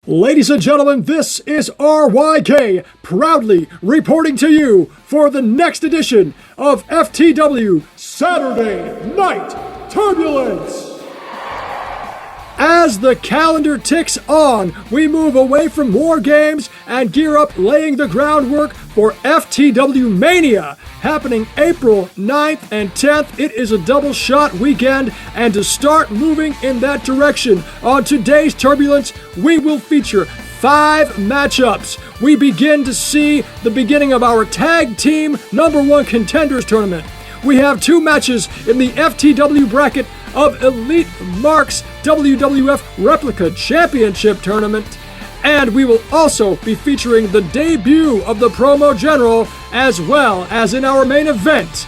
Ladies and gentlemen, this is RYK, proudly reporting to you for the next edition of FTW Saturday Night Turbulence. As the calendar ticks on, we move away from war games and gear up laying the groundwork for FTW Mania, happening April 9th and 10th. It is a double shot weekend, and to start moving in that direction, on today's Turbulence, we will feature 5 matchups. We begin to see the beginning of our tag team #1 contenders tournament. We have 2 matches in the FTW bracket of Elite Mark's WWF Replica Championship Tournament, and we will also be featuring the debut of the Promo General, as well as in our main event,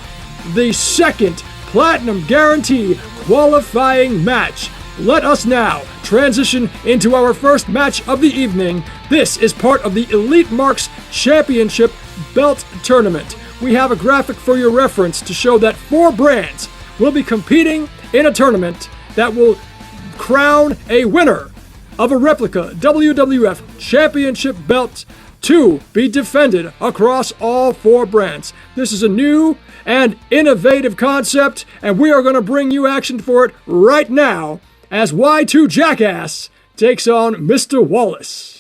the second Platinum Guarantee qualifying match. Let us now transition into our first match of the evening. This is part of the Elite Marks Championship Belt Tournament. We have a graphic for your reference to show that 4 brands will be competing in a tournament that will crown a winner of a Replica WWF Championship belt to be defended across all 4 brands. This is a new and innovative concept, and we are going to bring you action for it right now as Y2 Jackass takes on Mr. Wallace.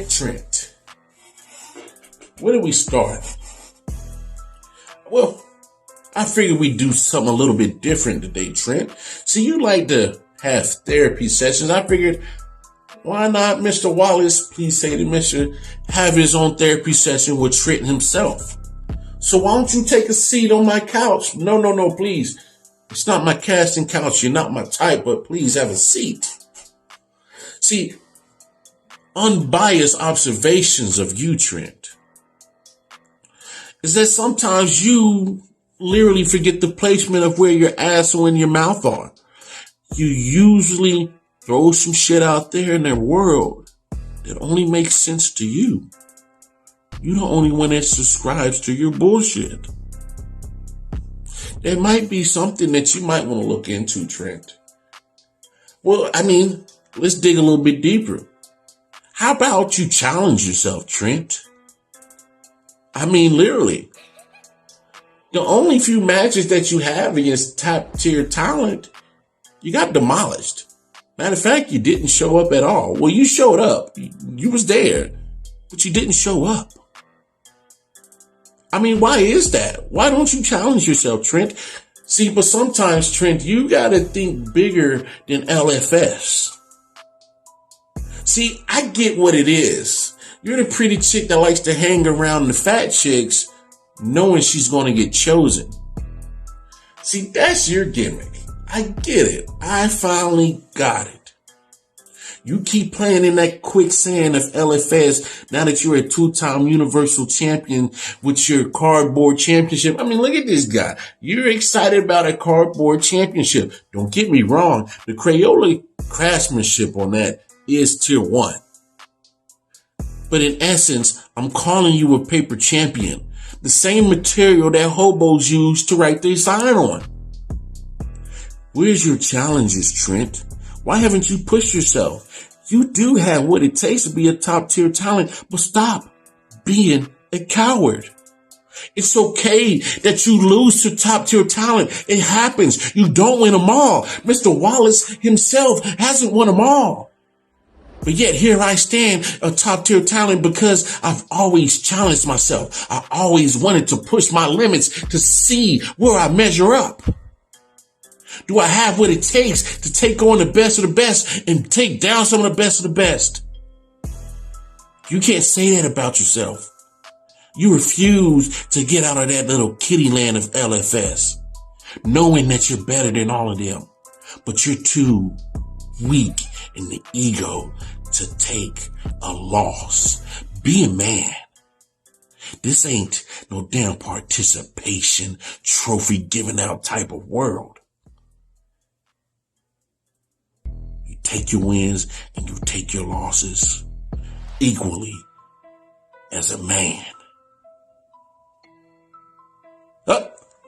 Trent. Where do we start? Well, I figured we'd do something a little bit different today, Trent. See, you like to have therapy sessions. I figured, why not Mr. Wallace, please say to Mr. have his own therapy session with Trent himself. So why don't you take a seat on my couch? No, please. It's not my casting couch. You're not my type, but please have a seat. See, unbiased observations of you, Trent, is that sometimes you literally forget the placement of where your asshole and your mouth are. You usually throw some shit out there in the world that only makes sense to you. You're the only one that subscribes to your bullshit. There might be something that you might want to look into, Trent. Well, let's dig a little bit deeper. How about you challenge yourself, Trent? Literally. The only few matches that you have against top tier talent, you got demolished. Matter of fact, you didn't show up at all. Well, you showed up. You was there, but you didn't show up. Why is that? Why don't you challenge yourself, Trent? See, but sometimes, Trent, you gotta think bigger than LFS. See, I get what it is. You're the pretty chick that likes to hang around the fat chicks knowing she's going to get chosen. See, that's your gimmick. I get it. I finally got it. You keep playing in that quicksand of LFS now that you're a 2-time Universal Champion with your cardboard championship. Look at this guy. You're excited about a cardboard championship. Don't get me wrong. The Crayola craftsmanship on that is tier 1. But in essence, I'm calling you a paper champion. The same material that hobos use to write their sign on. Where's your challenges, Trent? Why haven't you pushed yourself? You do have what it takes to be a top tier talent, but stop being a coward. It's okay that you lose to top tier talent. It happens. You don't win them all. Mr. Wallace himself hasn't won them all. But yet here I stand, a top tier talent, because I've always challenged myself. I always wanted to push my limits to see where I measure up. Do I have what it takes to take on the best of the best and take down some of the best of the best? You can't say that about yourself. You refuse to get out of that little kitty land of LFS, knowing that you're better than all of them, but you're too weak and the ego to take a loss. Be a man. This ain't no damn participation, trophy giving out type of world. You take your wins and you take your losses equally as a man.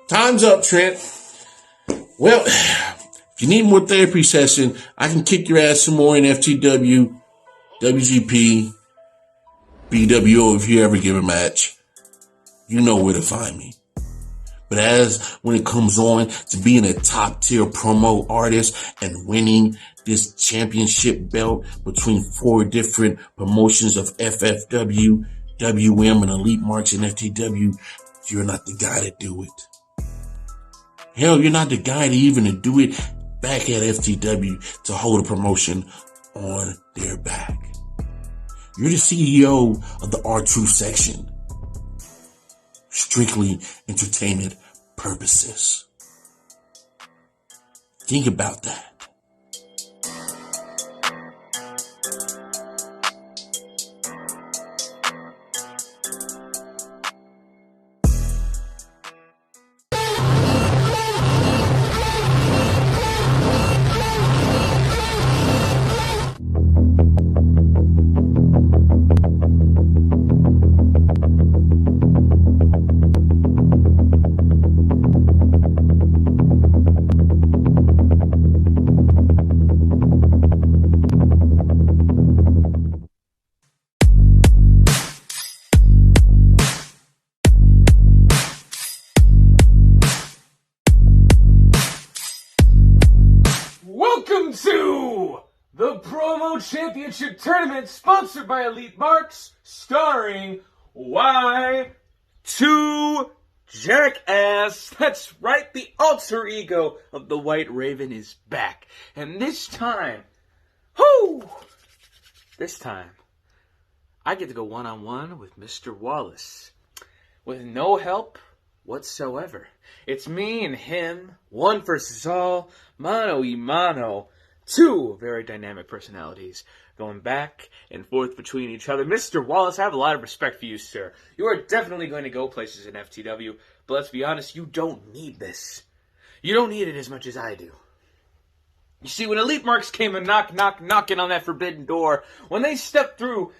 Time's up, Trent. Well, if you need more therapy session, I can kick your ass some more in FTW, WGP, BWO if you ever give a match. You know where to find me. But when it comes on to being a top tier promo artist and winning this championship belt between 4 different promotions of FFW, WM, and Elite Marks and FTW, you're not the guy to do it. Hell, you're not the guy to even do it back at FTW to hold a promotion on their back. You're the CEO of the R-Truth section. Strictly entertainment purposes. Think about that. Welcome to the Promo Championship Tournament, sponsored by Elite Marks, starring Y2 Jackass. That's right, the alter ego of the White Raven is back. And this time, I get to go one-on-one with Mr. Wallace, with no help whatsoever. It's me and him, one versus all, mano y mano. 2 very dynamic personalities going back and forth between each other. Mr. Wallace, I have a lot of respect for you, sir. You are definitely going to go places in FTW, but let's be honest, you don't need this. You don't need it as much as I do. You see, when Elite Marks came and knocking on that forbidden door, when they stepped through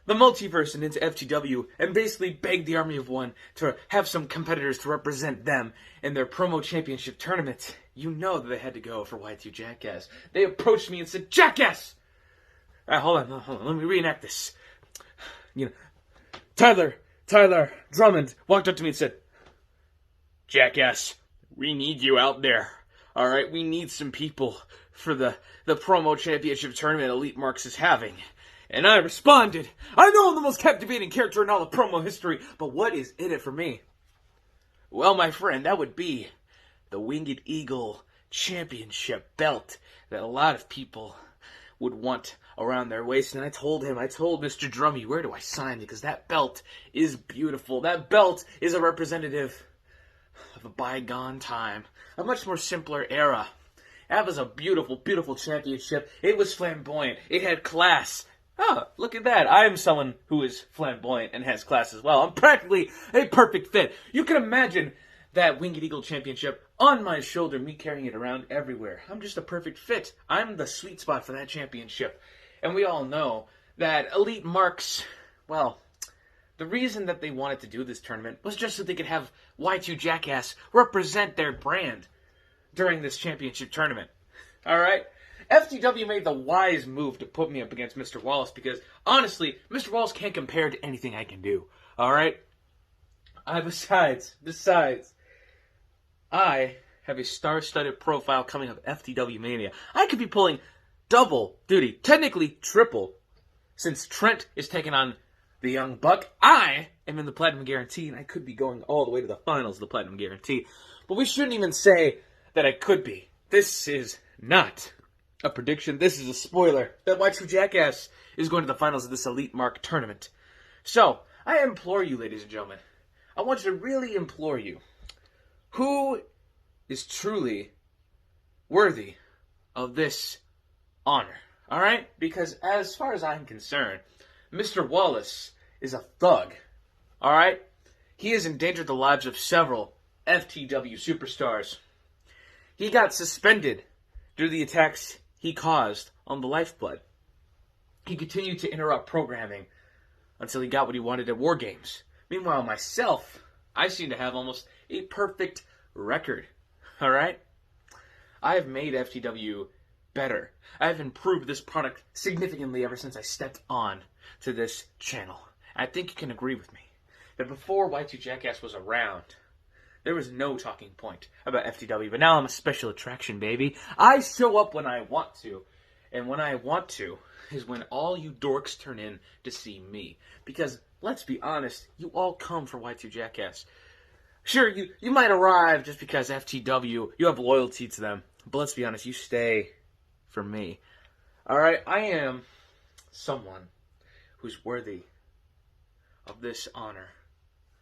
the multiverse and into FTW and basically begged the Army of One to have some competitors to represent them in their promo championship tournament, you know that they had to go for Y2 Jackass. They approached me and said, "Jackass!" Hold on, let me reenact this. Tyler Drummond walked up to me and said, "Jackass, we need you out there. All right, we need some people for the promo championship tournament Elite Marks is having." And I responded, "I know I'm the most captivating character in all of promo history, but what is in it for me?" Well, my friend, that would be the Winged Eagle Championship belt that a lot of people would want around their waist. And I told Mr. Drummy, where do I sign? Because that belt is beautiful. That belt is a representative of a bygone time, a much more simpler era. That was a beautiful, beautiful championship. It was flamboyant. It had class. Oh, look at that. I am someone who is flamboyant and has class as well. I'm practically a perfect fit. You can imagine that Winged Eagle Championship on my shoulder, me carrying it around everywhere. I'm just a perfect fit. I'm the sweet spot for that championship. And we all know that Elite Marks, well, the reason that they wanted to do this tournament was just so they could have Y2 Jackass represent their brand during this championship tournament. All right? FTW made the wise move to put me up against Mr. Wallace because, honestly, Mr. Wallace can't compare to anything I can do. All right? Besides, I have a star-studded profile coming up FTW Mania. I could be pulling double duty, technically triple, since Trent is taking on the Young Buck. I am in the Platinum Guarantee, and I could be going all the way to the finals of the Platinum Guarantee. But we shouldn't even say that I could be. This is not a prediction. This is a spoiler that Y2 Jackass is going to the finals of this Elite Mark tournament. So, I implore you, ladies and gentlemen, I want you to really implore you, who is truly worthy of this honor? Alright? Because as far as I'm concerned, Mr. Wallace is a thug. Alright? He has endangered the lives of several FTW superstars. He got suspended due to the attacks he caused on the Lifeblood. He continued to interrupt programming until he got what he wanted at War Games. Meanwhile, myself, I seem to have almost a perfect record. Alright? I have made FTW better. I have improved this product significantly ever since I stepped on to this channel. I think you can agree with me that before Y2 Jackass was around, there was no talking point about FTW, but now I'm a special attraction, baby. I show up when I want to, and when I want to is when all you dorks turn in to see me. Because, let's be honest, you all come for Y2 Jackass. Sure, you might arrive just because FTW, you have loyalty to them, but let's be honest, you stay for me. Alright, I am someone who's worthy of this honor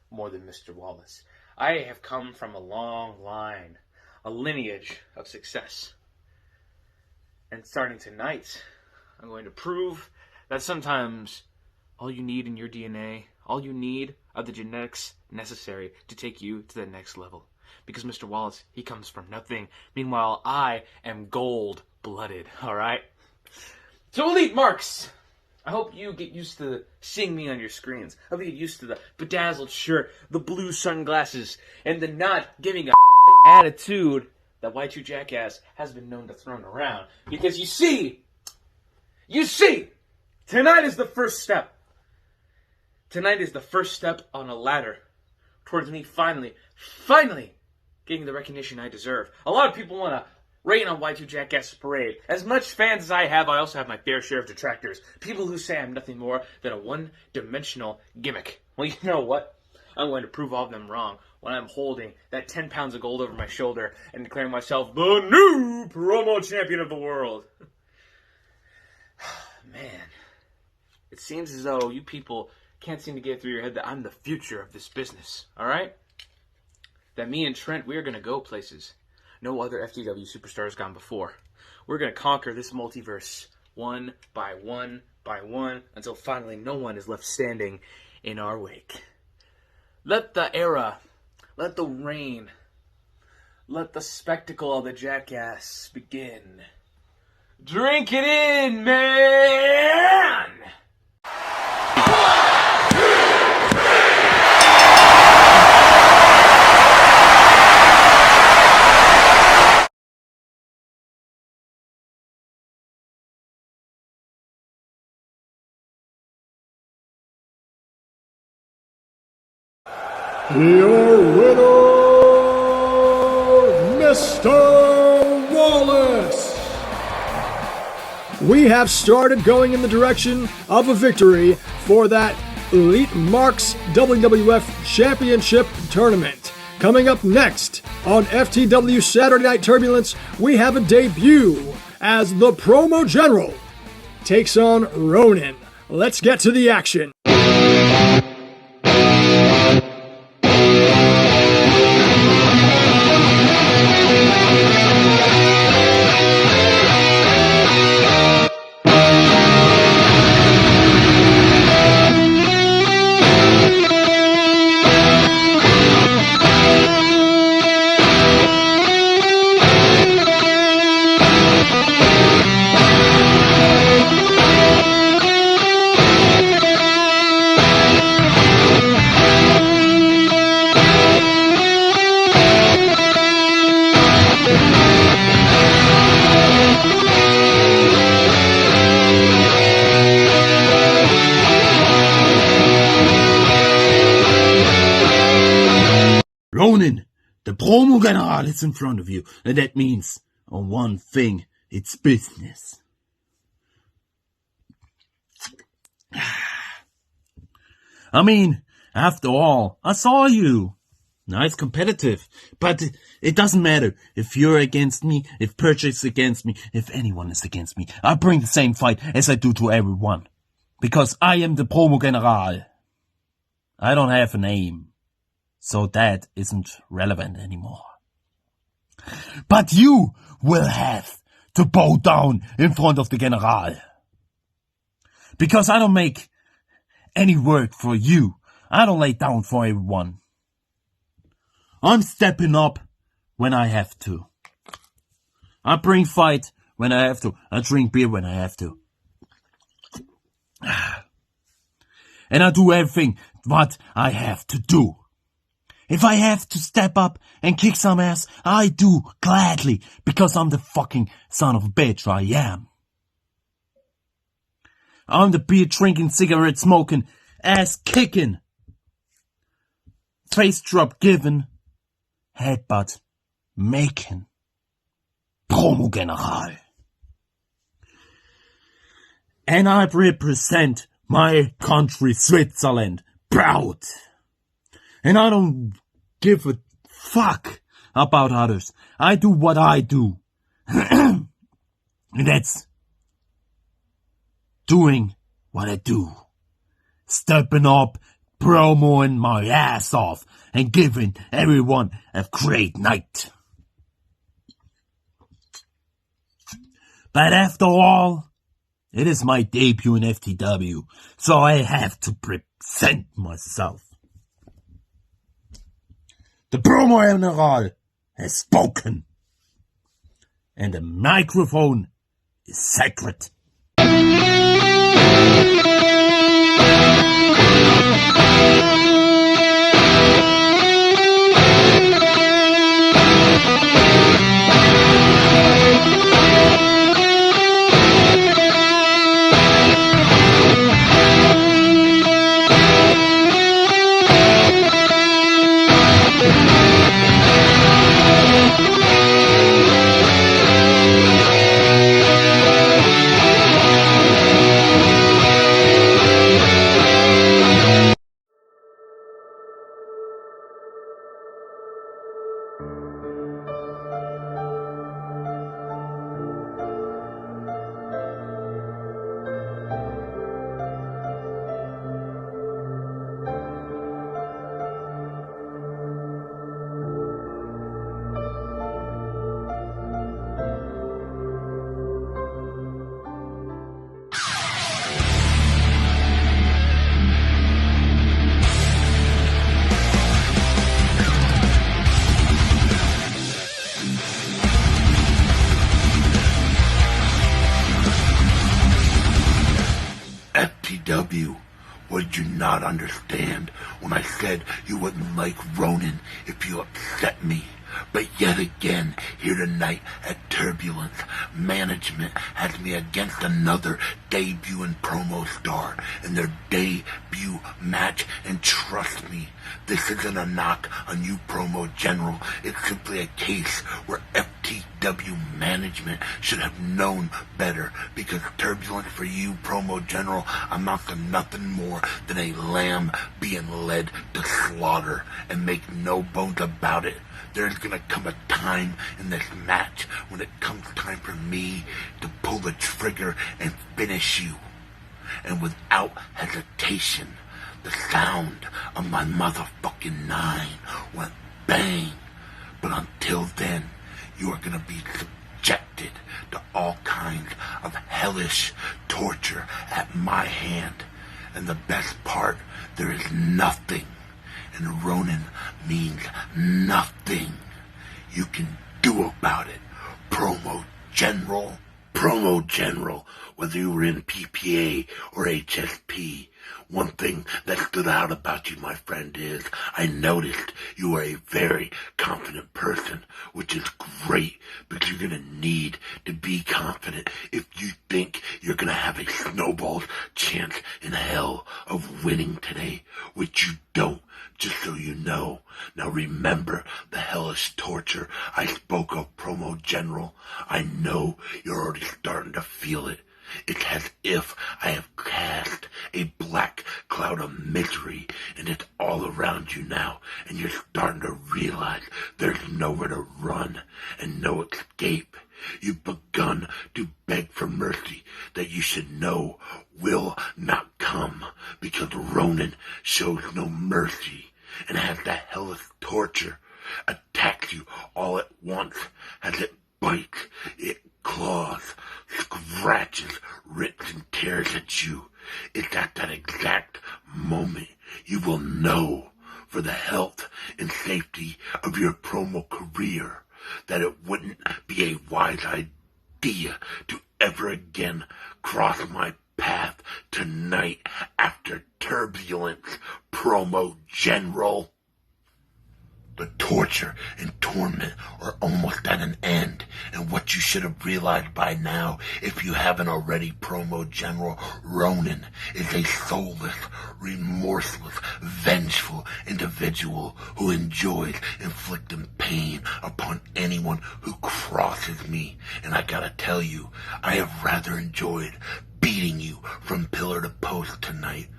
more than Mr. Wallace. I have come from a long line, a lineage of success. And starting tonight, I'm going to prove that sometimes all you need in your DNA, all you need are the genetics necessary to take you to the next level. Because Mr. Wallace, he comes from nothing. Meanwhile, I am gold-blooded, alright? So, Elite Marks, I hope you get used to seeing me on your screens. I hope you get used to the bedazzled shirt, the blue sunglasses, and the not giving a attitude that Y2 Jackass has been known to throw around. Because you see, tonight is the first step. Tonight is the first step on a ladder towards me finally getting the recognition I deserve. A lot of people want to rain on Y2 Jackass Parade. As much fans as I have, I also have my fair share of detractors. People who say I'm nothing more than a one-dimensional gimmick. Well, you know what? I'm going to prove all of them wrong when I'm holding that 10 pounds of gold over my shoulder and declaring myself the new promo champion of the world. Man, it seems as though you people can't seem to get through your head that I'm the future of this business, alright? That me and Trent, we're going to go places no other FTW superstar has gone before. We're going to conquer this multiverse one by one by one until finally no one is left standing in our wake. Let the era, let the reign, let the spectacle of the Jackass begin. Drink it in, man! Your winner, Mr. Wallace. We have started going in the direction of a victory for that Elite Marks WWF Championship Tournament. Coming up next on FTW Saturday Night Turbulence, we have a debut as the Promo General takes on Ronin. Let's get to the action. Ronin, the promo general is in front of you, and that means on one thing, it's business. I mean, after all, I saw you. Nice competitive, but it doesn't matter if you're against me, if Perch is against me, if anyone is against me. I bring the same fight as I do to everyone, because I am the promo general. I don't have a name. So that isn't relevant anymore. But you will have to bow down in front of the General. Because I don't make any work for you. I don't lay down for everyone. I'm stepping up when I have to. I bring fight when I have to. I drink beer when I have to. And I do everything what I have to do. If I have to step up and kick some ass, I do gladly, because I'm the fucking son of a bitch I am. I'm the beer drinking, cigarette smoking, ass kicking, face drop giving, headbutt making Promo General. And I represent my country, Switzerland, proud. And I don't give a fuck about others. I do what I do. And that's doing what I do. Stepping up, promoing my ass off, and giving everyone a great night. But after all, it is my debut in FTW, so I have to present myself. The Promo General has spoken, and the microphone is sacred. FTW, what did you not understand when I said you wouldn't like Ronin if you upset me? But yet again, here tonight at Turbulence, management has me against another debut and promo star in their debut match, and trust me, this isn't a knock on you, Promo General. It's simply a case where FTW management should have known better, because Turbulence for you, Promo General, amounts to nothing more than a lamb being led to slaughter. And make no bones about it, there's gonna come a time in this match when it comes time for me to pull the trigger and finish you. And without hesitation, the sound of my motherfucking 9 went bang. But until then, you are gonna be subjected to all kinds of hellish torture at my hand. And the best part, there is nothing, and Ronin means nothing, you can do about it, Promo General. Promo General, whether you were in PPA or HSP, one thing that stood out about you, my friend, is I noticed you are a very confident person, which is great, because you're going to need to be confident if you think you're going to have a snowball's chance in hell of winning today, which you don't, just so you know. Now remember the hellish torture I spoke of, Promo General. I know you're already starting to feel it. It's as if I have cast a black cloud of misery, and it's all around you now, and you're starting to realize there's nowhere to run and no escape. You've begun to beg for mercy that you should know will not come, because Ronin shows no mercy and has the hellish torture attacks you all at once as it bites, it claws, scratches, rips, and tears at you. It's at that exact moment you will know, for the health and safety of your promo career, that it wouldn't be a wise idea to ever again cross my path tonight after Turbulence, Promo General. The torture and torment are almost at an end, and what you should have realized by now, if you haven't already, Promo General Ronin is a soulless, remorseless, vengeful individual who enjoys inflicting pain upon anyone who crosses me. And I gotta tell you, I have rather enjoyed beating you from pillar to post tonight.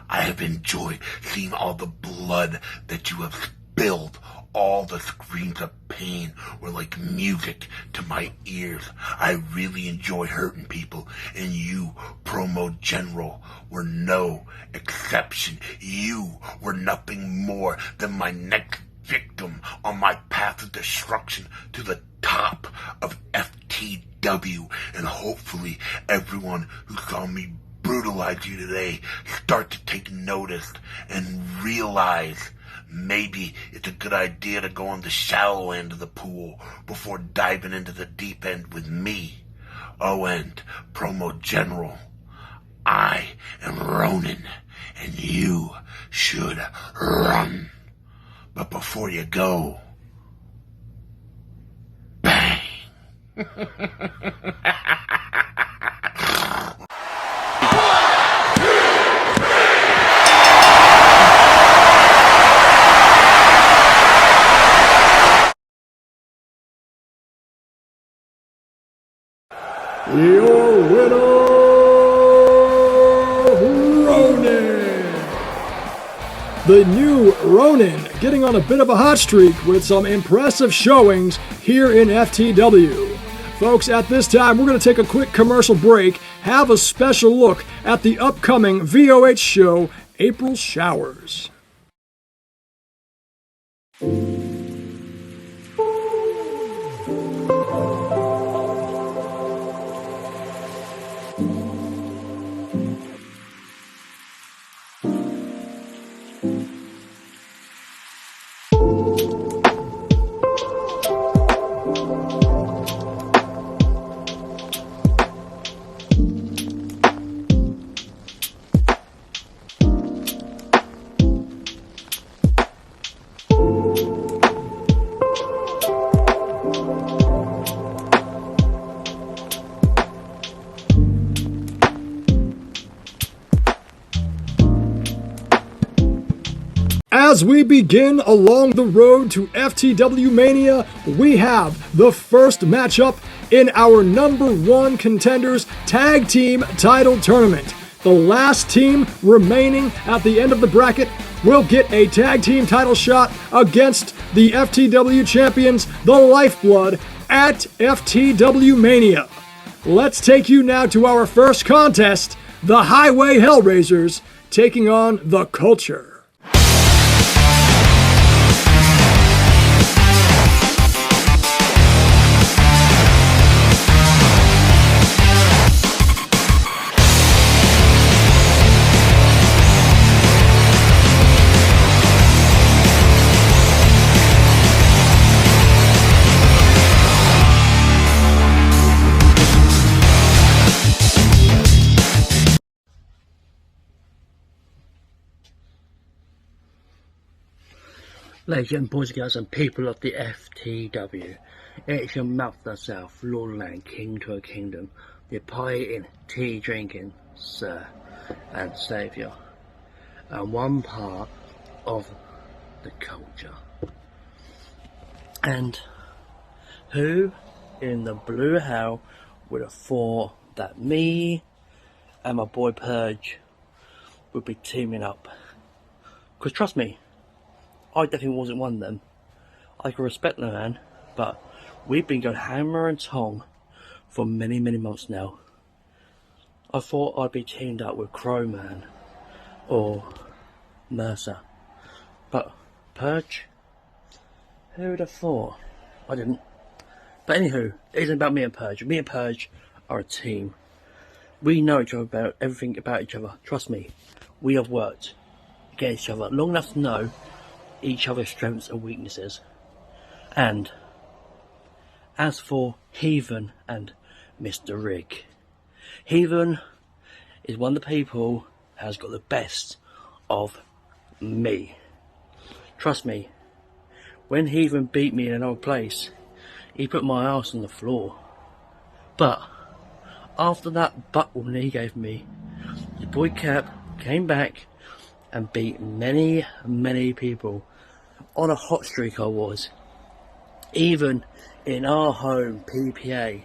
I have enjoyed seeing all the blood that you have spilled. All the screams of pain were like music to my ears. I really enjoy hurting people, and you, Promo General, were no exception. You were nothing more than my next victim on my path of destruction to the top of FTW, and hopefully everyone who saw me brutalize you today start to take notice and realize maybe it's a good idea to go on the shallow end of the pool before diving into the deep end with me. Oh, and Promo General, I am Ronin, and you should run. But before you go, bang. Your winner, Ronin! The new Ronin getting on a bit of a hot streak with some impressive showings here in FTW. Folks, at this time, we're going to take a quick commercial break, have a special look at the upcoming VOH show, April Showers. As we begin along the road to FTW Mania, we have the first matchup in our #1 Contenders Tag Team Title Tournament. The last team remaining at the end of the bracket will get a tag team title shot against the FTW champions, the Lifeblood, at FTW Mania. Let's take you now to our first contest, the Highway Hellraisers taking on the Culture. Ladies and boys and girls and people of the FTW, it's your mouth yourself, Lord Land, King to a Kingdom, the pie-eating, tea-drinking Sir and Saviour, and one part of the culture. And who in the blue hell would have thought that me and my boy Purge would be teaming up? Because trust me, I definitely wasn't one of them. I can respect the man, but we've been going hammer and tong for many, many months now. I thought I'd be teamed up with Crowman or Mercer, but Purge, who would have thought? I didn't. But anywho, it isn't about me and Purge. Me and Purge are a team. We know each other about everything about each other. Trust me, we have worked against each other long enough to know each other's strengths and weaknesses. And as for Heathen and Mr. Rig, Heathen is one of the people who has got the best of me. Trust me, when Heathen beat me in an old place, he put my ass on the floor. But after that buckle he gave me, your boy Cap came back and beat many, many people. On a hot streak I was. Even in our home PPA,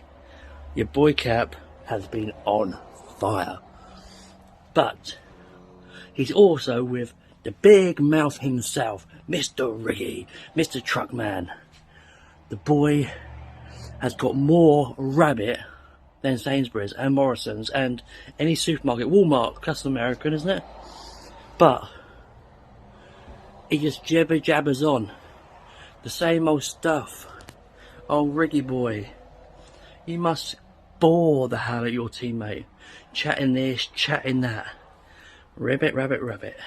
your boy Cap has been on fire. But he's also with the big mouth himself, Mr. Riggy, Mr. Truckman. The boy has got more rabbit than Sainsbury's and Morrison's and any supermarket. Walmart, that's American, isn't it? But he just jibber jabbers on the same old stuff. Oh, Riggy boy, you must bore the hell out of your teammate, chatting this, chatting that, rabbit, rabbit, rabbit.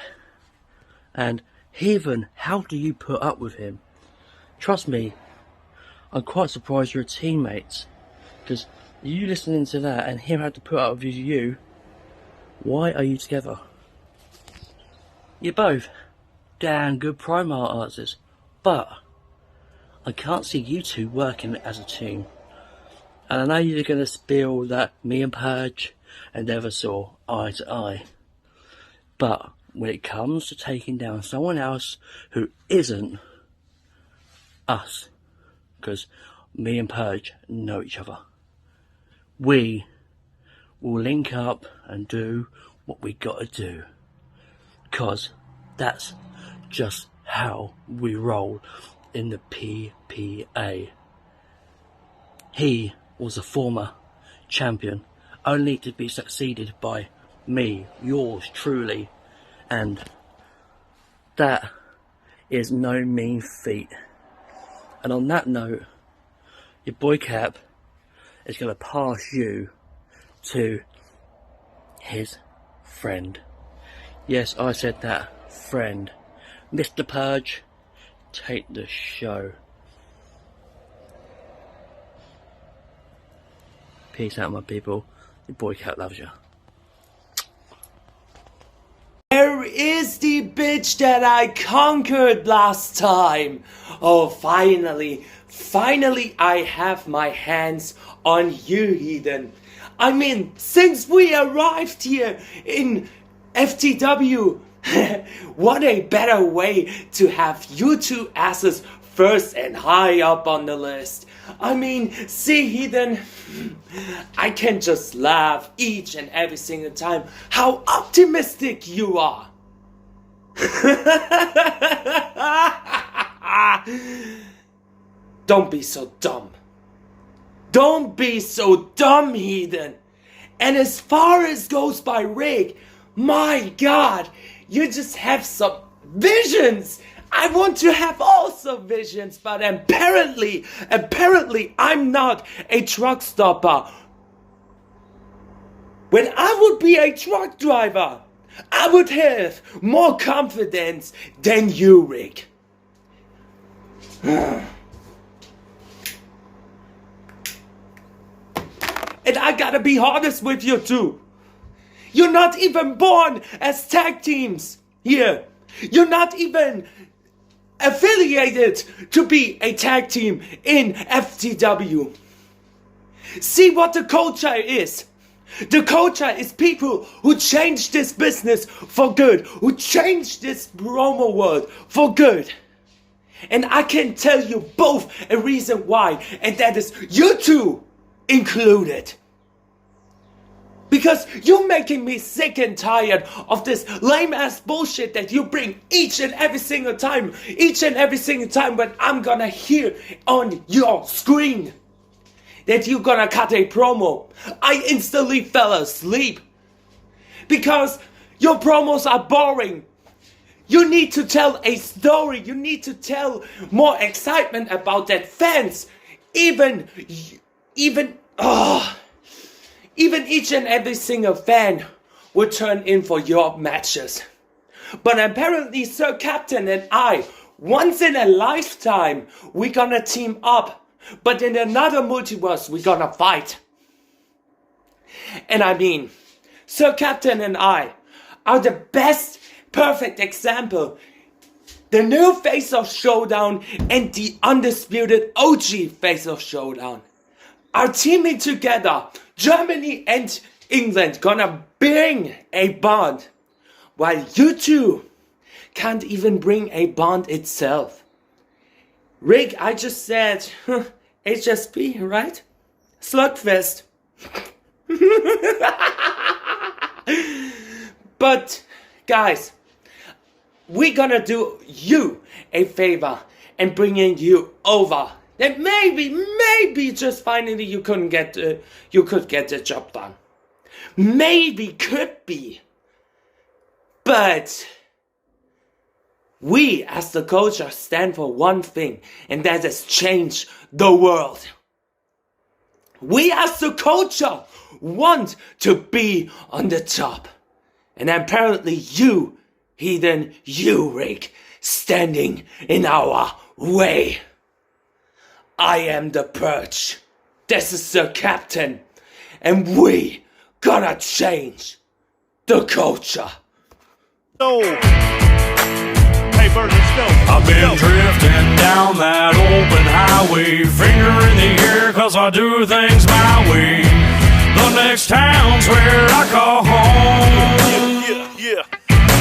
And Heathen, how do you put up with him? Trust me, I'm quite surprised you're teammates, because you listening to that and him had to put up with you. Why are you together? You're both damn good Primark artists, but I can't see you two working as a team. And I know you're going to spill that me and Purge and never saw eye to eye. But when it comes to taking down someone else who isn't us, because me and Purge know each other, we will link up and do what we got to do. Because that's just how we roll in the PPA. He was a former champion, only to be succeeded by me, yours truly, and that is no mean feat. And on that note, your boy Cap is going to pass you to his friend. Yes, I said that, friend. Mr. Purge, take the show. Peace out, my people. Your boy Cat loves you. Where is the bitch that I conquered last time? Oh, finally I have my hands on you, Heathen. I mean, since we arrived here in FTW, what a better way to have you two asses first and high up on the list. I mean, see, Heathen, I can just laugh each and every single time how optimistic you are. Don't be so dumb. Don't be so dumb, Heathen. And as far as goes by Rig, my God, you just have some visions. I want to have also visions, but apparently I'm not a truck stopper. When I would be a truck driver, I would have more confidence than you, Rig. And I gotta be honest with you too. You're not even born as tag teams here. You're not even affiliated to be a tag team in FTW. See what the culture is. The culture is people who change this business for good, who change this promo world for good. And I can tell you both a reason why, and that is you two included. Because you're making me sick and tired of this lame ass bullshit that you bring each and every single time when I'm gonna hear on your screen that you're gonna cut a promo. I instantly fell asleep. Because your promos are boring. You need to tell a story. You need to tell more excitement about that fans Even each and every single fan would turn in for your matches. But apparently Sir Captain and I, once in a lifetime, we gonna team up. But in another multiverse, we gonna fight. And I mean, Sir Captain and I are the best, perfect example. The new Face-Off Showdown and the undisputed OG Face-Off Showdown are teaming together. Germany and England gonna bring a bond, while you two can't even bring a bond itself. Rick, I just said HSP, right? Slugfest. But, guys, we're gonna do you a favor and bringing you over. And maybe just finally you could get the job done. Maybe, could be. But we as the culture stand for one thing, and that is change the world. We as the culture want to be on the top. And apparently you, Heathen, you, Rick, standing in our way. I am the Purge. This is the Captain. And we gonna change the culture. So, hey Bert, let's go. I've been drifting down that open highway, finger in the air cause I do things my way. The next town's where I call home. Yeah.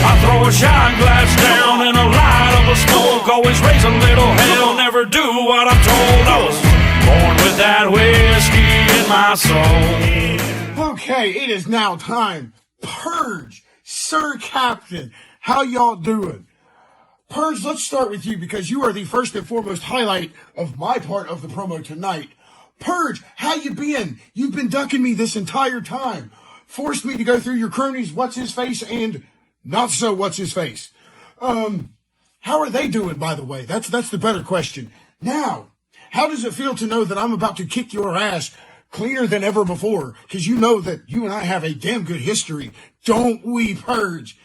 I throw a shine glass down and a light up a smoke. Always raise a little hell, never do what I'm told. I was born with that whiskey in my soul. Okay, it is now time. Purge, Sir Captain, how y'all doing? Purge, let's start with you because you are the first and foremost highlight of my part of the promo tonight. Purge, how you been? You've been ducking me this entire time. Forced me to go through your cronies, what's-his-face, and not-so-what's-his-face. How are they doing, by the way? That's the better question. Now, how does it feel to know that I'm about to kick your ass cleaner than ever before? Because you know that you and I have a damn good history. Don't we, Purge?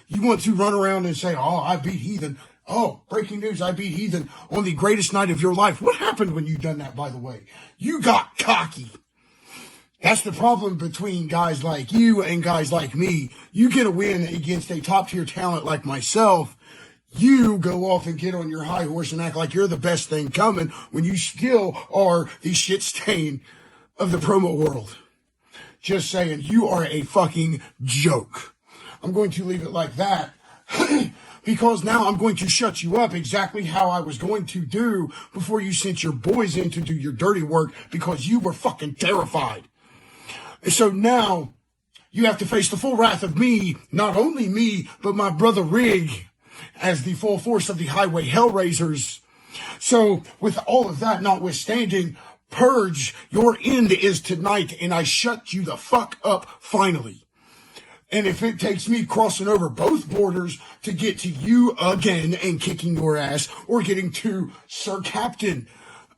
You want to run around and say, oh, I beat Heathen. Oh, breaking news, I beat Heathen on the greatest night of your life. What happened when you done that, by the way? You got cocky. That's the problem between guys like you and guys like me. You get a win against a top-tier talent like myself. You go off and get on your high horse and act like you're the best thing coming when you still are the shit stain of the promo world. Just saying, you are a fucking joke. I'm going to leave it like that. Because now I'm going to shut you up exactly how I was going to do before you sent your boys in to do your dirty work because you were fucking terrified. And so now you have to face the full wrath of me, not only me, but my brother Rig as the full force of the Highway Hellraisers. So with all of that notwithstanding, Purge, your end is tonight and I shut you the fuck up finally. And if it takes me crossing over both borders to get to you again and kicking your ass, or getting to Sir Captain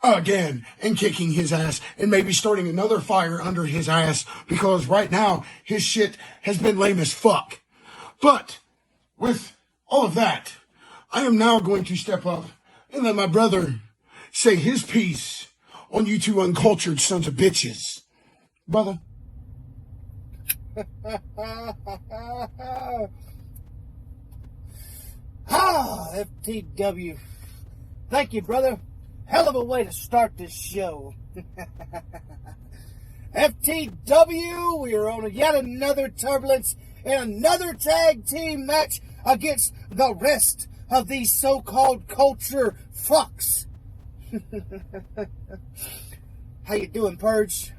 again and kicking his ass, and maybe starting another fire under his ass, because right now his shit has been lame as fuck. But with all of that, I am now going to step up and let my brother say his piece on you two uncultured sons of bitches. Brother. FTW. Thank you, brother. Hell of a way to start this show. FTW, we are on yet another Turbulence and another tag team match against the rest of these so-called culture fucks. How you doing, Purge?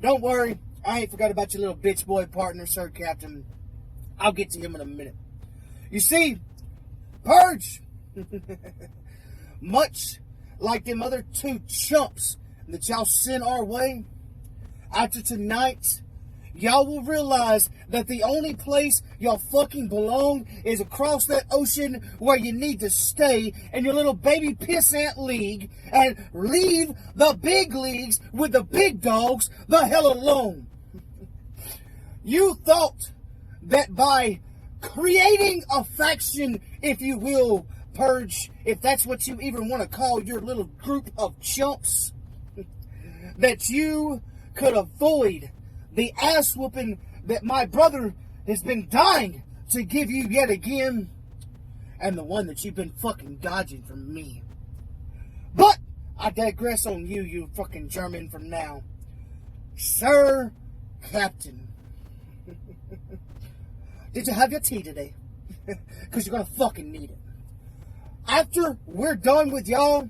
Don't worry, I ain't forgot about your little bitch boy partner, Sir Captain. I'll get to him in a minute. You see, Purge, much like them other two chumps that y'all sent our way, after tonight, y'all will realize that the only place y'all fucking belong is across that ocean where you need to stay in your little baby pissant league and leave the big leagues with the big dogs the hell alone. You thought that by creating a faction, if you will, Purge, if that's what you even want to call your little group of chumps, that you could avoid the ass whooping that my brother has been dying to give you yet again, and the one that you've been fucking dodging from me. But I digress on you, you fucking German, from now. Sir Captain. Did you have your tea today? Because you're going to fucking need it. After we're done with y'all,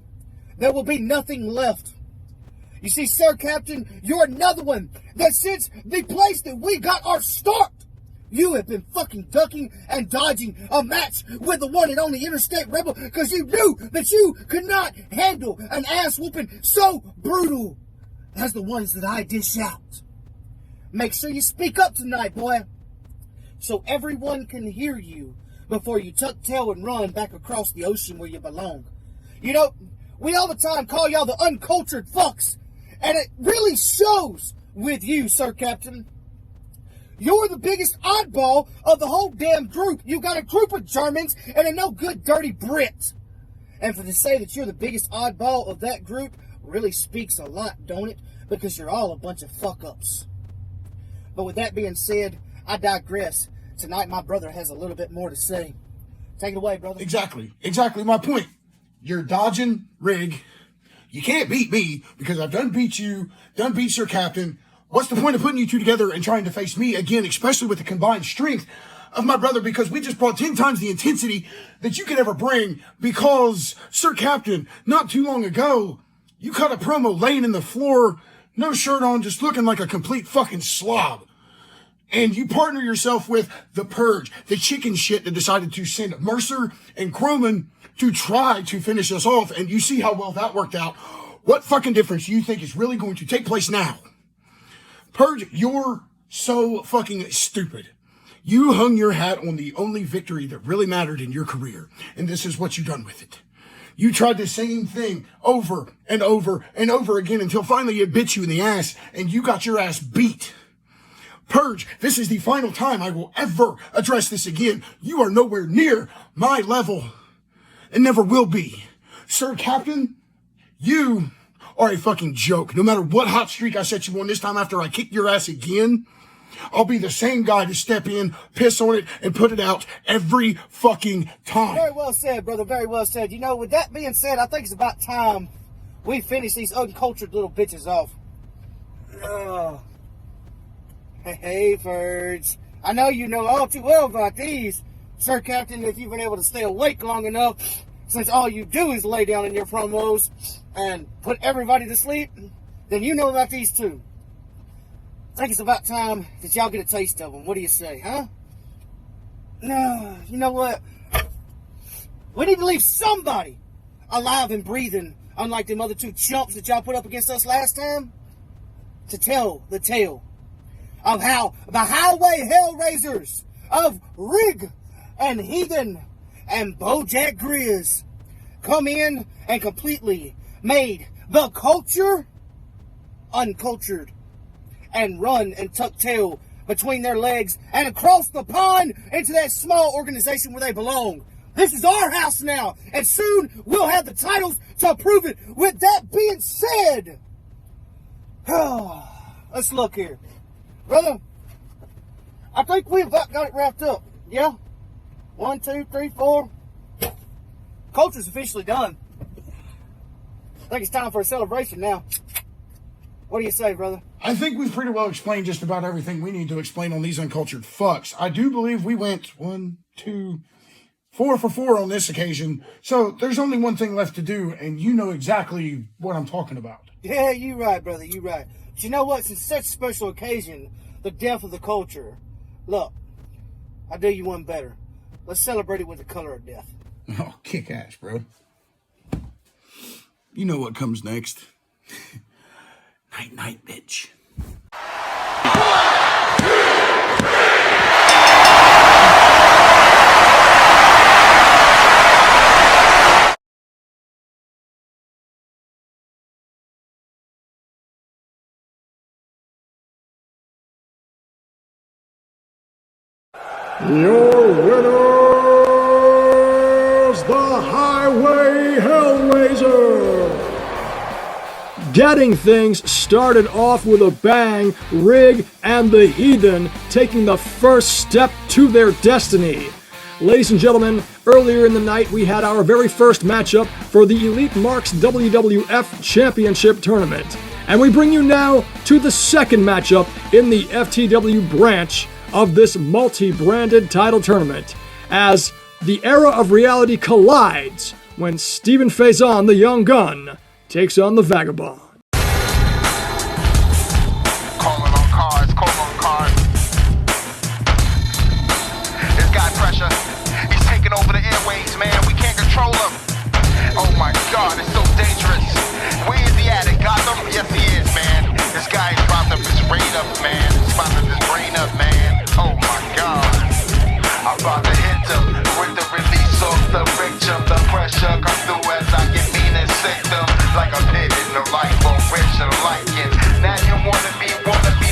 there will be nothing left. You see, Sir Captain, you're another one that since the place that we got our start, you have been fucking ducking and dodging a match with the one and only Interstate Rebel because you knew that you could not handle an ass whooping so brutal as the ones that I dish out. Make sure you speak up tonight, boy, so everyone can hear you before you tuck tail and run back across the ocean where you belong. You know, we all the time call y'all the uncultured fucks, and it really shows with you, Sir Captain. You're the biggest oddball of the whole damn group. You got a group of Germans and a no good dirty Brit. And for to say that you're the biggest oddball of that group really speaks a lot, don't it? Because you're all a bunch of fuck-ups. But with that being said, I digress. Tonight, my brother has a little bit more to say. Take it away, brother. Exactly my point. You're dodging Rig. You can't beat me because I've done beat you, done beat Sir Captain. What's the point of putting you two together and trying to face me again, especially with the combined strength of my brother, because we just brought 10 times the intensity that you could ever bring, because, Sir Captain, not too long ago, you cut a promo laying in the floor, no shirt on, just looking like a complete fucking slob. And you partner yourself with the Purge, the chicken shit that decided to send Mercer and Croman to try to finish us off, and you see how well that worked out. What fucking difference do you think is really going to take place now? Purge, you're so fucking stupid. You hung your hat on the only victory that really mattered in your career, and this is what you've done with it. You tried the same thing over and over and over again until finally it bit you in the ass, and you got your ass beat. Purge, this is the final time I will ever address this again. You are nowhere near my level, and never will be. Sir Captain, you are a fucking joke. No matter what hot streak I set you on this time after I kick your ass again, I'll be the same guy to step in, piss on it, and put it out every fucking time. Very well said, brother. Very well said. You know, with that being said, I think it's about time we finish these uncultured little bitches off. Hey, Purge. I know you know all too well about these, Sir Captain, if you've been able to stay awake long enough, since all you do is lay down in your promos and put everybody to sleep, then you know about these too. I think it's about time that y'all get a taste of them. What do you say, huh? No, you know what? We need to leave somebody alive and breathing, unlike them other two chumps that y'all put up against us last time, to tell the tale of how the Highway Hellraisers of Rig and Heathen and Bojack Grizz come in and completely made the culture uncultured and run and tuck tail between their legs and across the pond into that small organization where they belong. This is our house now, and soon we'll have the titles to prove it. With that being said, let's look here. Brother, I think we've about got it wrapped up. Yeah? 1, 2, 3, 4. Culture's officially done. I think it's time for a celebration now. What do you say, brother? I think we've pretty well explained just about everything we need to explain on these uncultured fucks. I do believe we went 1, 2, 4 for 4 on this occasion. So there's only one thing left to do, and you know exactly what I'm talking about. Yeah, you right, brother, you right. But you know what? Since such a special occasion, the death of the culture, look, I'll do you one better. Let's celebrate it with the color of death. Oh, kick ass, bro. You know what comes next. Night, night, bitch. Your winners, the Highway Hellraiser. Getting things started off with a bang, Rig and the Heathen taking the first step to their destiny. Ladies and gentlemen, earlier in the night we had our very first matchup for the Elite Marks WWF Championship Tournament. And we bring you now to the second matchup in the FTW branch of this multi-branded title tournament, as the era of reality collides when Steven Faison, the Young Gun, takes on the Vegabond. Calling on cards. This guy Pressure, he's taking over the airways, man. We can't control him. Oh my God, it's so dangerous. Where is he at? In Gotham? Yes, he is, man. This guy is about to his brain up, man. He's about to his brain up, man. Oh my God. I'm about to hit him with the release of the victim. The pressure comes through as I get mean and sick them. Like a pit in the life of rich and liking. Now you wanna be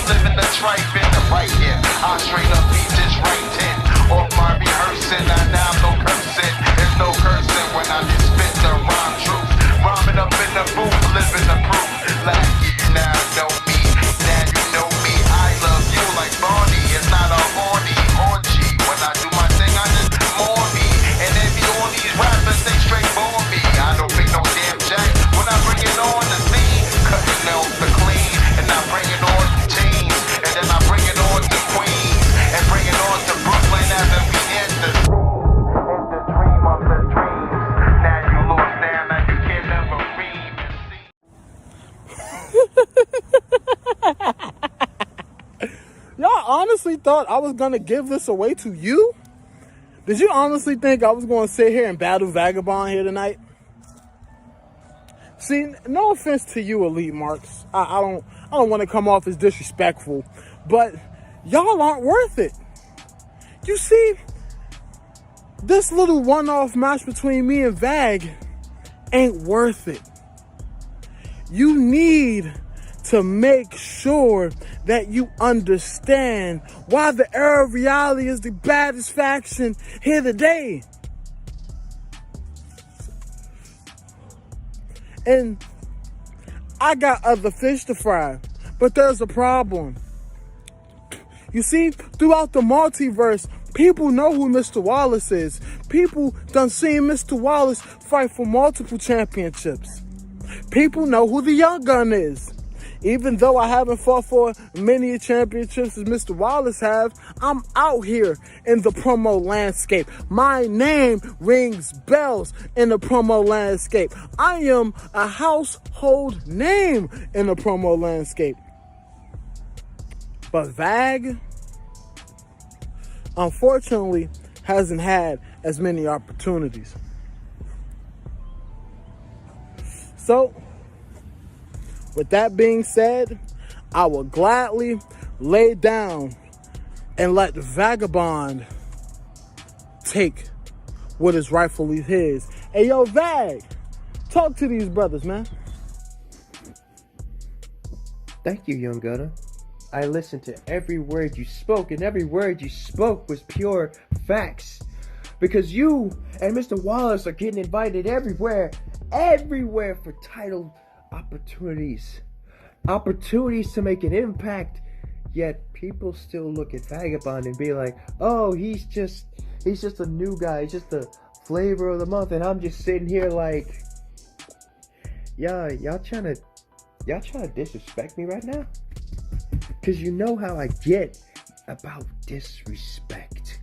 living the tripe in the right here. I straight up beat this right in. Off my rehearsing, and now no cursing. There's no cursing when I just spit the rhyme truth. Rhyming up in the booth, living the proof. Like you now know me, now you know me. I love you like Bonnie. It's not a horny orgy. When I do my thing, I just more me. And every all these rappers, they straight bore me. I don't pick no damn jack. When I bring it on the scene, cutting out the clean. And I bring it on to teens. And then I bring it on to Queens. And bring it on to Brooklyn as we end the dream of the dreams. Now you lost down, now you can never read and see. Y'all honestly thought I was gonna give this away to you? Did you honestly think I was gonna sit here and battle Vegabond here tonight? See, no offense to you, Elite Marks. I don't want to come off as disrespectful, but y'all aren't worth it. You see, this little one-off match between me and Vag ain't worth it. You need to make sure that you understand why the era of reality is the baddest faction here today. And I got other fish to fry, but there's a problem. You see, throughout the multiverse, people know who Mr. Wallace is. People done seen Mr. Wallace fight for multiple championships. People know who the Young Gun is. Even though I haven't fought for many championships as Mr. Wallace have, I'm out here in the promo landscape. My name rings bells in the promo landscape. I am a household name in the promo landscape. But Vag, unfortunately, hasn't had as many opportunities. So, with that being said, I will gladly lay down and let the Vegabond take what is rightfully his. Hey, yo, Vag, talk to these brothers, man. Thank you, Young Gunner. I listened to every word you spoke, and every word you spoke was pure facts. Because you and Mr. Wallace are getting invited everywhere for title opportunities to make an impact, yet people still look at Vegabond and be like, oh, he's just a new guy, he's just the flavor of the month, and I'm just sitting here like, y'all trying to disrespect me right now? Because you know how I get about disrespect,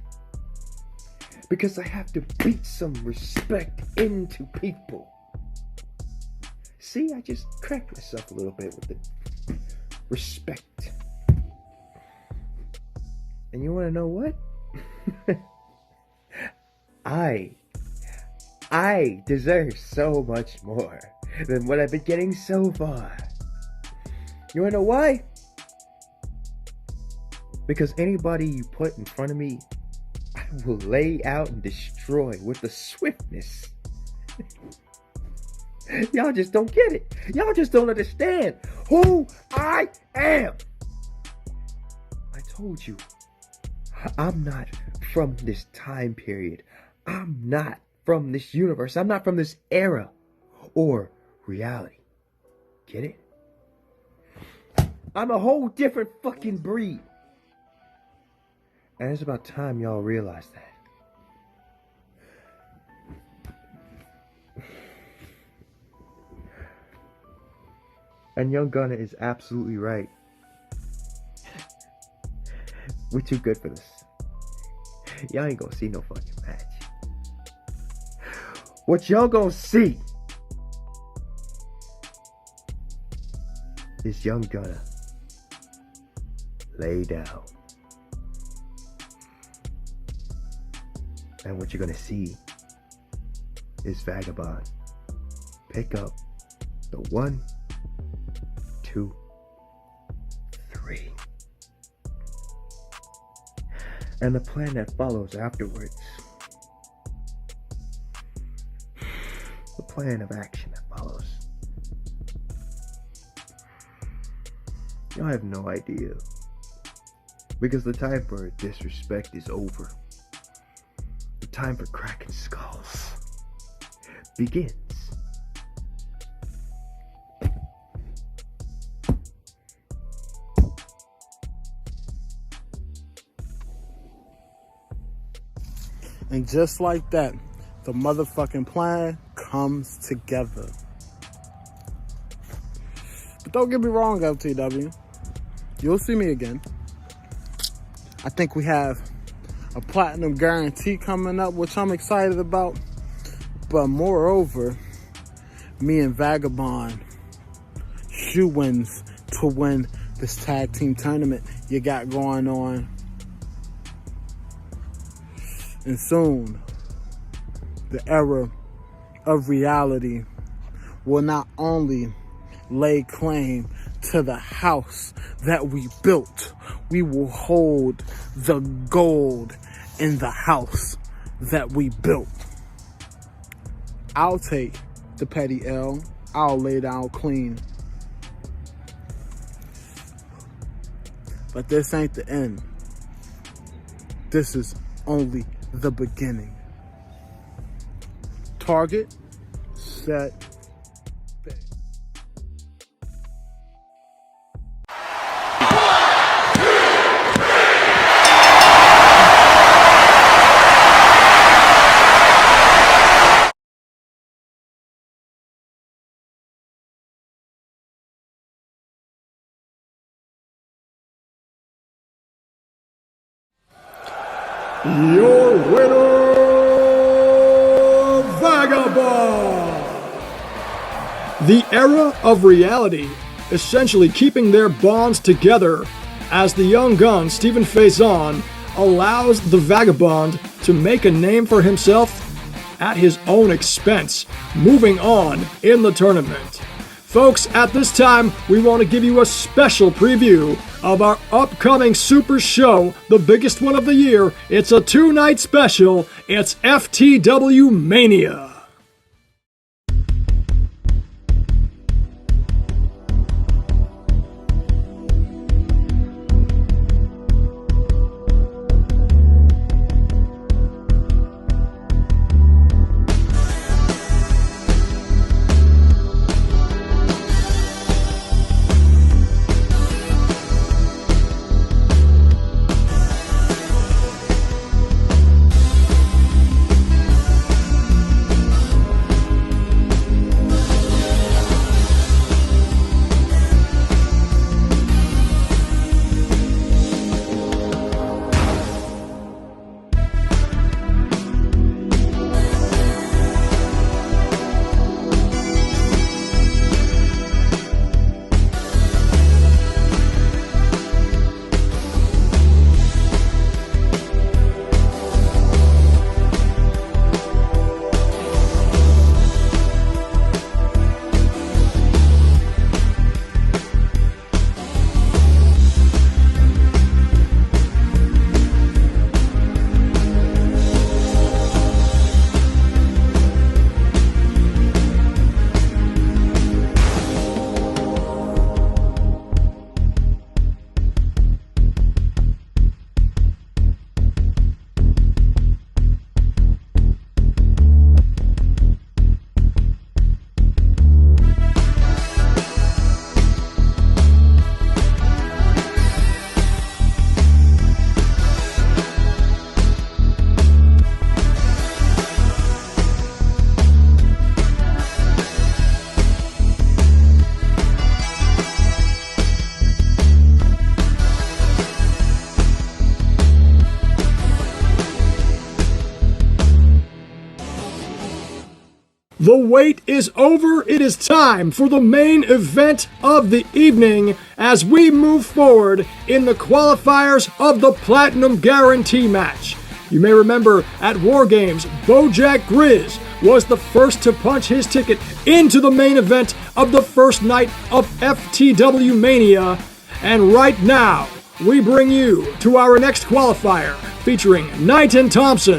because I have to beat some respect into people. See, I just cracked myself a little bit with the respect. And you want to know what? I deserve so much more than what I've been getting so far. You want to know why? Because anybody you put in front of me, I will lay out and destroy with the swiftness. Y'all just don't get it. Y'all just don't understand who I am. I told you, I'm not from this time period. I'm not from this universe. I'm not from this era or reality. Get it? I'm a whole different fucking breed. And it's about time y'all realize that. And Young Gunner is absolutely right. We're too good for this. Y'all ain't gonna see no fucking match. What y'all gonna see is Young Gunner lay down. And what you're gonna see is Vegabond pick up the 1, 2, 3. And the plan that follows afterwards. The plan of action that follows. Y'all have no idea. Because the time for disrespect is over. The time for cracking skulls begins. And just like that, the motherfucking plan comes together. But don't get me wrong, FTW. You'll see me again. I think we have a platinum guarantee coming up, which I'm excited about. But moreover, me and Vegabond shoe-ins to win this tag team tournament you got going on. And soon, the era of reality will not only lay claim to the house that we built, we will hold the gold in the house that we built. I'll take the petty L. I'll lay down clean. But this ain't the end. This is only the beginning. Target, set, bang. Your winner, Vegabond! The era of reality, essentially keeping their bonds together as the Young Gun Steven Faison allows the Vegabond to make a name for himself at his own expense, moving on in the tournament. Folks, at this time, we want to give you a special preview of our upcoming super show, the biggest one of the year. It's a 2-night special. It's FTW Mania. The wait is over. It is time for the main event of the evening as we move forward in the qualifiers of the Platinum Guarantee match. You may remember at War Games, Bojack Grizz was the first to punch his ticket into the main event of the first night of FTW Mania. And right now, we bring you to our next qualifier featuring Knighten Thompson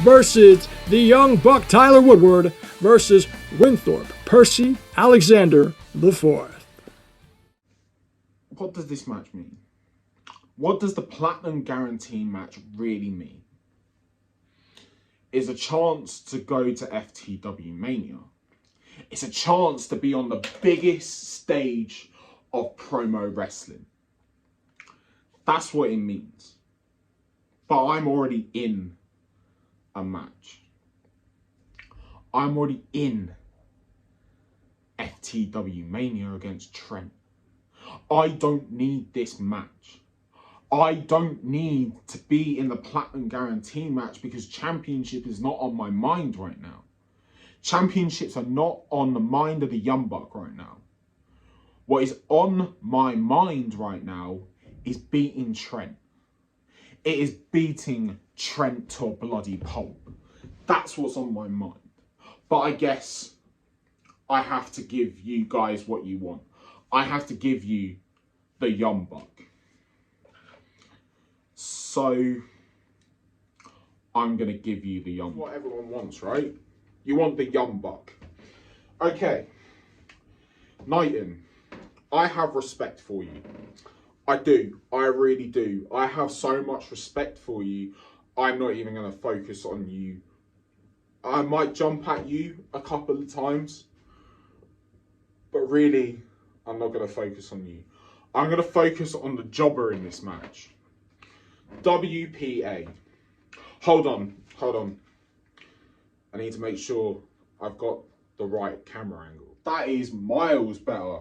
versus the young buck Tyler Woodward versus Winthrop Percy Alexander IV. What does this match mean? What does the Platinum Guarantee match really mean? It's a chance to go to FTW Mania. It's a chance to be on the biggest stage of promo wrestling. That's what it means. But I'm already in a match. I'm already in FTW Mania against Trent. I don't need this match. I don't need to be in the Platinum Guarantee match because Championship is not on my mind right now. Championships are not on the mind of the Young Buck right now. What is on my mind right now is beating Trent. It is beating Trent to a bloody pulp. That's what's on my mind. But I guess I have to give you guys what you want. I have to give you the Young Buck. So I'm going to give you the Young Buck. What everyone wants, right? You want the Young Buck. Okay. Knighten, I have respect for you. I do. I really do. I have so much respect for you. I'm not even going to focus on you. I might jump at you a couple of times, but really, I'm not going to focus on you. I'm going to focus on the jobber in this match. WPA. Hold on. I need to make sure I've got the right camera angle. That is miles better.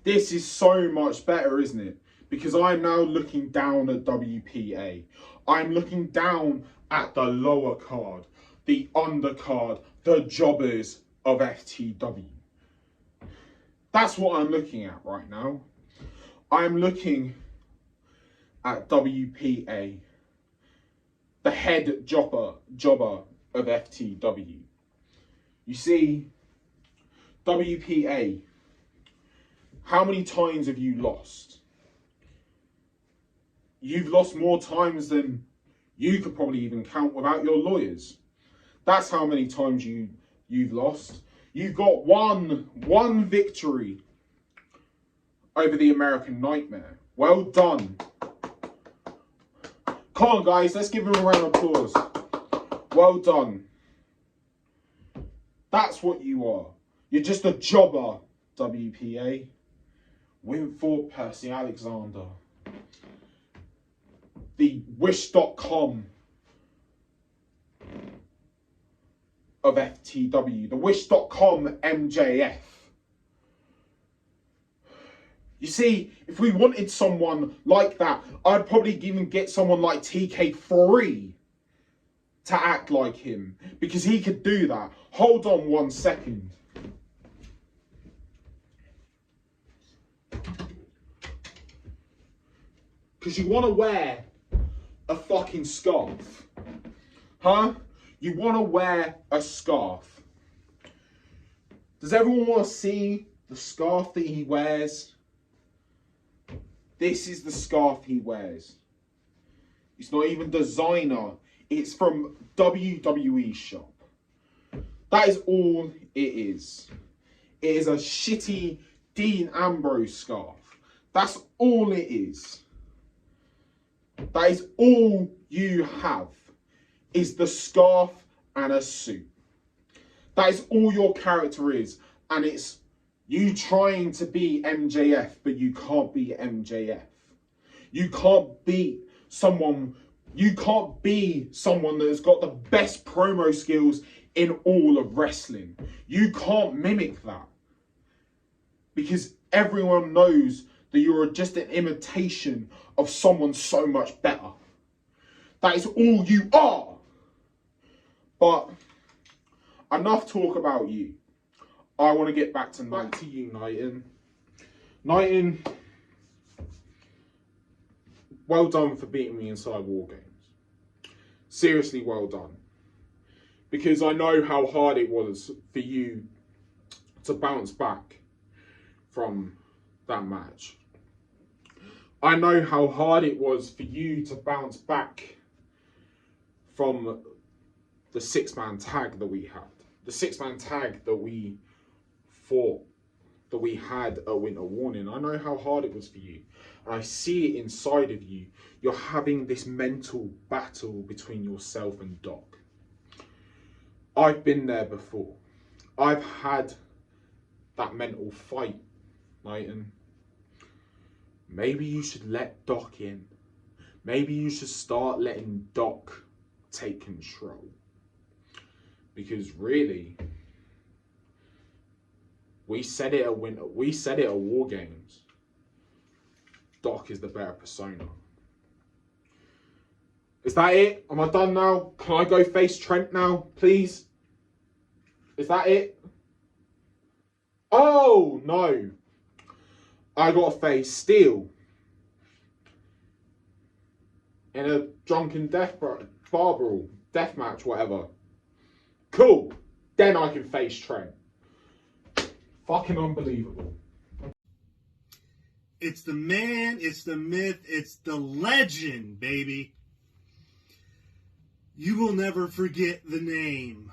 This is so much better, isn't it? Because I'm now looking down at WPA. I'm looking down at the lower card, the undercard, the jobbers of FTW. That's what I'm looking at right now. I'm looking at WPA, the head jobber of FTW. You see, WPA, how many times have you lost? You've lost more times than you could probably even count without your lawyers. That's how many times you've lost. You've got one victory over the American Nightmare. Well done. Come on, guys, let's give him a round of applause. Well done. That's what you are. You're just a jobber, WPA. Winthrop Percy Alexander. The Wish.com of FTW. The Wish.com MJF. You see, if we wanted someone like that, I'd probably even get someone like TK3 to act like him, because he could do that. Hold on 1 second. Because you want to wear a fucking scarf. Huh? You want to wear a scarf. Does everyone want to see the scarf that he wears? This is the scarf he wears. It's not even designer. It's from WWE shop. That is all it is. It is a shitty Dean Ambrose scarf. That's all it is. That is all you have, is the scarf and a suit. That is all your character is. And it's you trying to be MJF, but you can't be MJF. You can't be someone that has got the best promo skills in all of wrestling. You can't mimic that. Because everyone knows that you're just an imitation of someone so much better. That is all you are. But enough talk about you. I want to get back to you, Knighten. Knighten, well done for beating me inside War Games. Seriously, well done. Because I know how hard it was for you to bounce back from that match. I know how hard it was for you to bounce back from the six-man tag that we had. The six-man tag that we fought, that we had at Winter Warning. I know how hard it was for you. And I see it inside of you. You're having this mental battle between yourself and Doc. I've been there before. I've had that mental fight, Knighten. Maybe you should let Doc in. Maybe you should start letting Doc take control. Because really, we said it at War Games. Doc is the better persona. Is that it? Am I done now? Can I go face Trent now, please? Is that it? Oh, no. I got to face Steel in a drunken death match, whatever. Cool. Then I can face Trent. Fucking unbelievable. It's the man, it's the myth, it's the legend, baby. You will never forget the name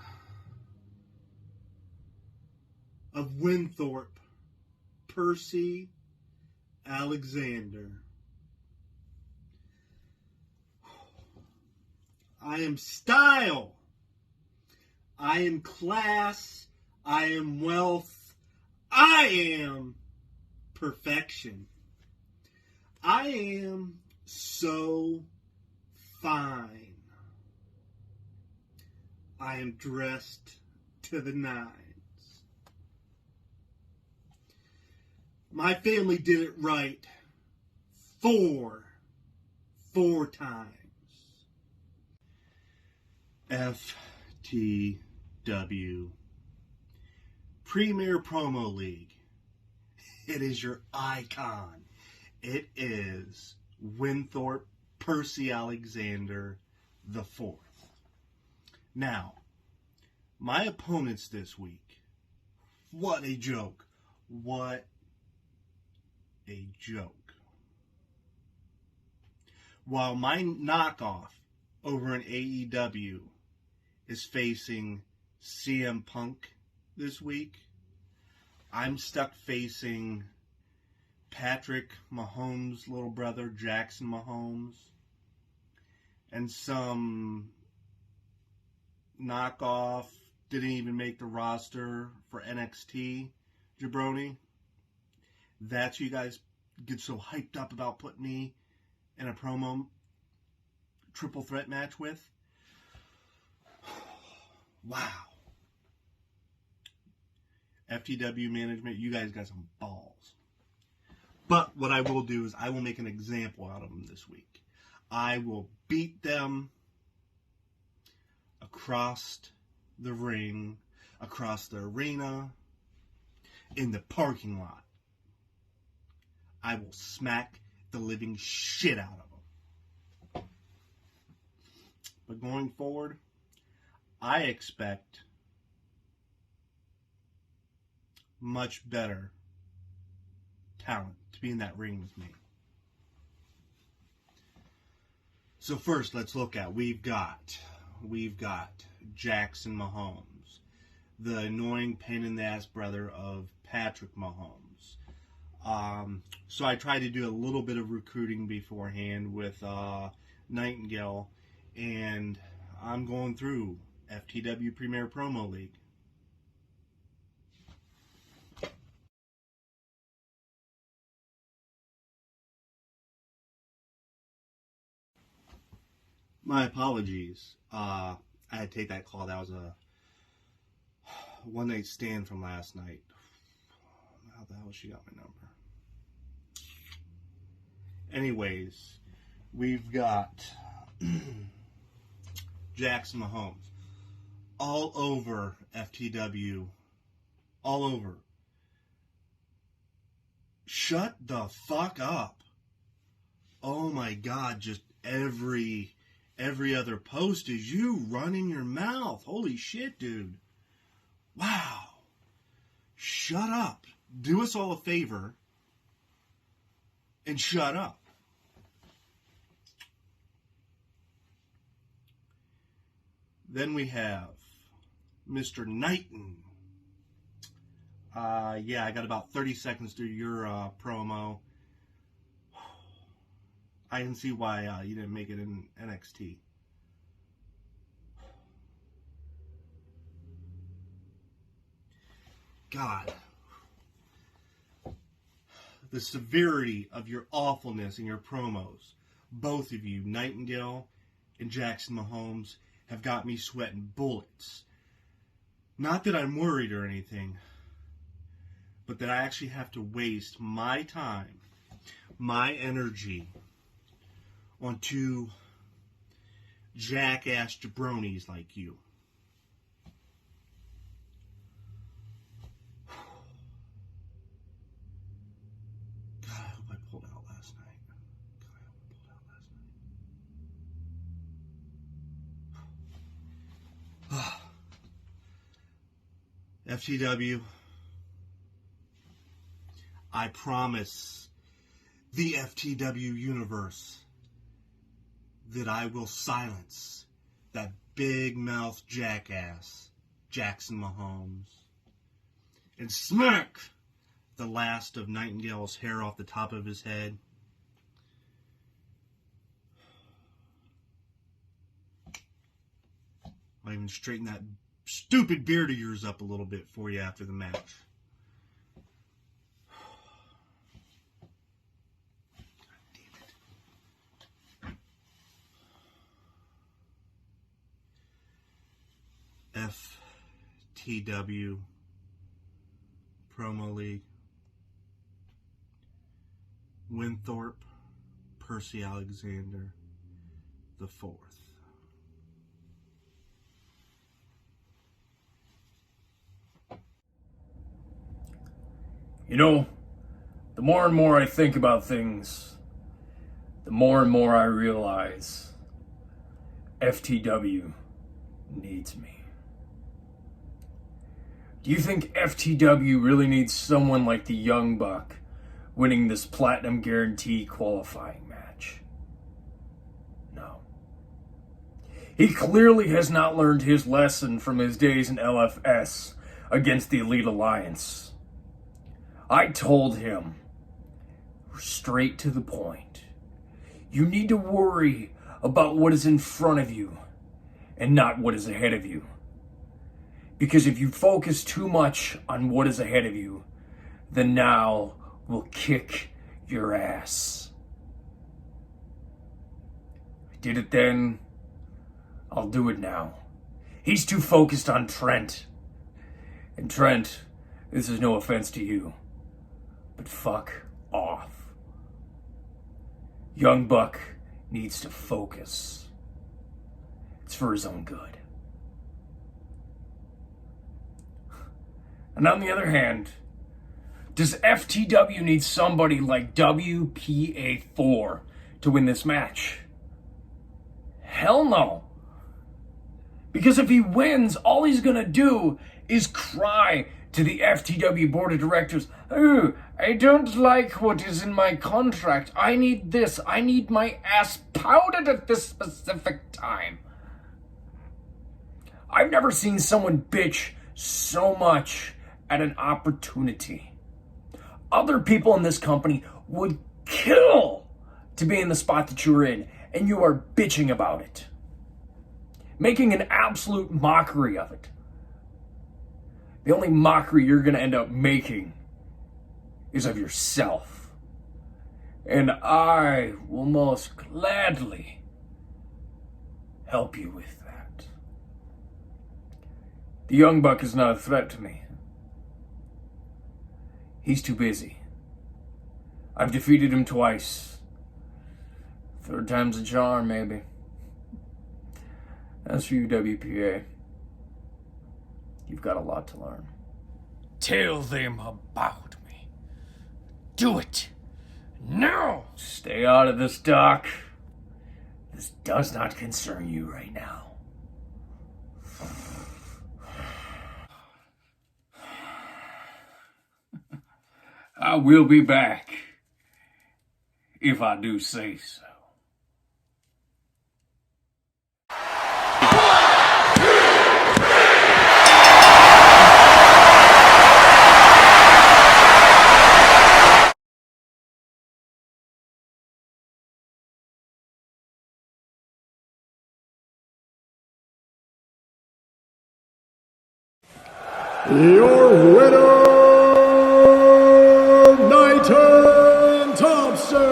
of Winthrop Percy Alexander. I am style. I am class. I am wealth. I am perfection. I am so fine. I am dressed to the nines. My family did it right four times. FTW Premier Promo League. It is your icon. It is Winthrop Percy Alexander IV. Now, my opponents this week, what a joke. What a joke. While my knockoff over in AEW is facing CM Punk this week, I'm stuck facing Patrick Mahomes' little brother, Jackson Mahomes, and some knockoff, didn't even make the roster for NXT, jabroni. That's you guys get so hyped up about putting me in a promo triple threat match with. Wow. FTW management, you guys got some balls. But what I will do is I will make an example out of them this week. I will beat them across the ring, across the arena, in the parking lot. I will smack the living shit out of them. But going forward, I expect much better talent to be in that ring with me. So first, let's look at, we've got Jackson Mahomes, the annoying pain in the ass brother of Patrick Mahomes. So I tried to do a little bit of recruiting beforehand with Nightingale, and I'm going through FTW Premier Promo League. My apologies. I had to take that call. That was a one-night stand from last night. How the hell she got my number? Anyways, we've got Jackson Mahomes. all over FTW. All over. Shut the fuck up. Oh my God, just every other post is you running your mouth. Holy shit, dude. Wow. Shut up. Do us all a favor and shut up. Then we have Mr. Knighten. Yeah, I got about 30 seconds to your promo. I can see why you didn't make it in NXT. God. The severity of your awfulness in your promos, both of you, Nightingale and Jackson Mahomes, have got me sweating bullets. Not that I'm worried or anything, but that I actually have to waste my time, my energy, on two jackass jabronis like you. God, I hope I pulled out last night. God, I hope I pulled out last night. FTW, I promise the FTW universe that I will silence that big mouth jackass, Jackson Mahomes, and smack the last of Nightingale's hair off the top of his head. I'll even straighten that stupid beard of yours up a little bit for you after the match. FTW Promo League. Winthrop Percy Alexander IV. You know, the more and more I think about things, the more and more I realize FTW needs me. Do you think FTW really needs someone like the Young Buck winning this Platinum Guarantee qualifying match? No. He clearly has not learned his lesson from his days in LFS against the Elite Alliance. I told him, straight to the point, you need to worry about what is in front of you and not what is ahead of you. Because if you focus too much on what is ahead of you, then now will kick your ass. I did it then, I'll do it now. He's too focused on Trent. And Trent, this is no offense to you, but fuck off. Young Buck needs to focus. It's for his own good. And on the other hand, does FTW need somebody like WPA4 to win this match? Hell no. Because if he wins, all he's gonna do is cry to the FTW board of directors, "Oh, I don't like what is in my contract. I need this. I need my ass powdered at this specific time." I've never seen someone bitch so much at an opportunity. Other people in this company would kill to be in the spot that you're in, and you are bitching about it. Making an absolute mockery of it. The only mockery you're going to end up making is of yourself. And I will most gladly help you with that. The Young Buck is not a threat to me. He's too busy. I've defeated him twice. Third time's a charm, maybe. As for you, WPA, You've got a lot to learn. Tell them about me. Do it. Now! Stay out of this, Doc. This does not concern you right now. I will be back, if I do say so. Your winner, Knighten Thompson.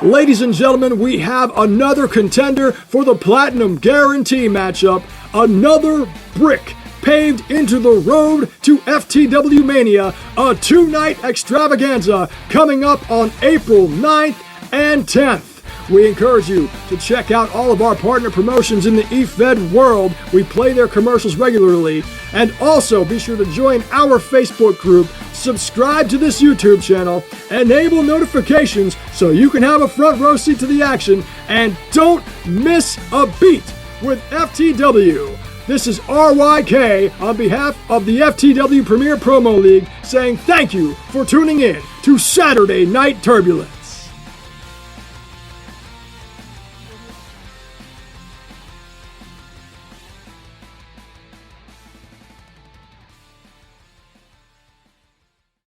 Ladies and gentlemen, we have another contender for the Platinum Guarantee matchup. Another brick paved into the road to FTW Mania, a two-night extravaganza coming up on April 9th and 10th. We encourage you to check out all of our partner promotions in the eFed world. We play their commercials regularly. And also be sure to join our Facebook group, subscribe to this YouTube channel, enable notifications so you can have a front row seat to the action, and don't miss a beat with FTW. This is RYK on behalf of the FTW Premier Promo League saying thank you for tuning in to Saturday Night Turbulence.